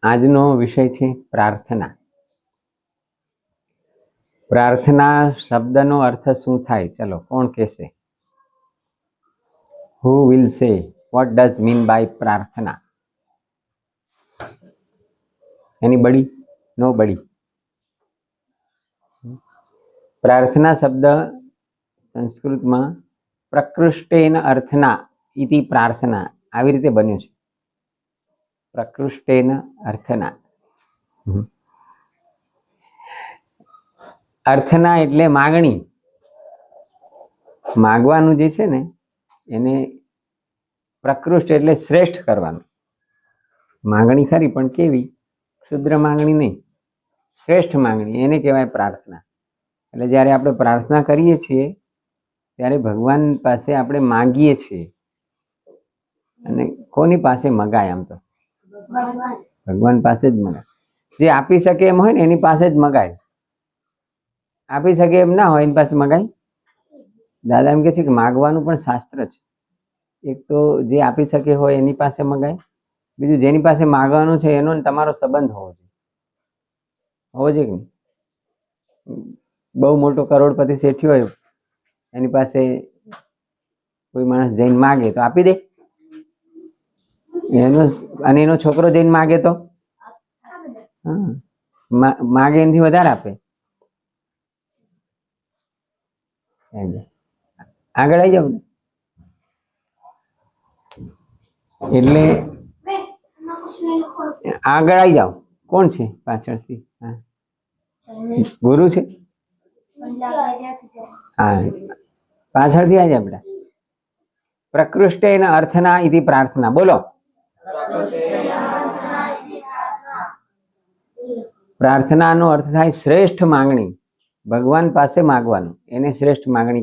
આજનો વિષય છે પ્રાર્થના. પ્રાર્થના શબ્દનો અર્થ શું થાય? ચલો, કોણ કહેશે? Who will say what does mean by પ્રાર્થના? એનીબડી? નોબડી? પ્રાર્થના શબ્દ સંસ્કૃતમાં પ્રકૃષ્ટેન અર્થના ઇતિ પ્રાર્થના આવી રીતે બન્યું છે. પ્રકૃષ્ટેન અર્થના. અર્થના એટલે માગણી. માગવાનું જે છે ને એને પ્રકૃષ્ટ એટલે શ્રેષ્ઠ કરવાનું. માગણી ખરી પણ કેવી? ક્ષુદ્ર માગણી નહીં, શ્રેષ્ઠ માગણી, એને કહેવાય પ્રાર્થના. એટલે જ્યારે આપણે પ્રાર્થના કરીએ છીએ ત્યારે ભગવાન પાસે આપણે માગીએ છીએ. અને કોની પાસે મગાય? આમ તો ભગવાન પાસે જ મગાય. જે આપી શકે એમ હોય ને એની પાસે જ મગાય. આપી શકે એમ ના હોય એની પાસે મગાય? દાદા એમ કે છે કે માગવાનું પણ શાસ્ત્ર છે. એક તો જે આપી શકે હોય એની પાસે મગાય, બીજું જેની પાસે માગવાનું છે એનો તમારો સંબંધ હોવો જોઈએ. હોવો જોઈએ કે નહીં? બહુ મોટો કરોડપતિ શેઠી હોય, એની પાસે કોઈ માણસ જઈને માગે તો આપી દે? અને એનો છોકરો જઈને માગે તો માગે એનાથી વધારે આપે. આગળ આવી જાવ. એટલે આગળ આવી જાવ. કોણ છે પાછળથી? ગુરુ છે? હા, પાછળથી આવી જાય બેટા. પ્રકૃષ્ટેન અર્થના ઇતિ પ્રાર્થના. બોલો. પ્રાર્થનાનો અર્થ થાય શ્રેષ્ઠ માંગણી. ભગવાન પાસે માગવાનું, એને શ્રેષ્ઠ માંગણી કહેવાય.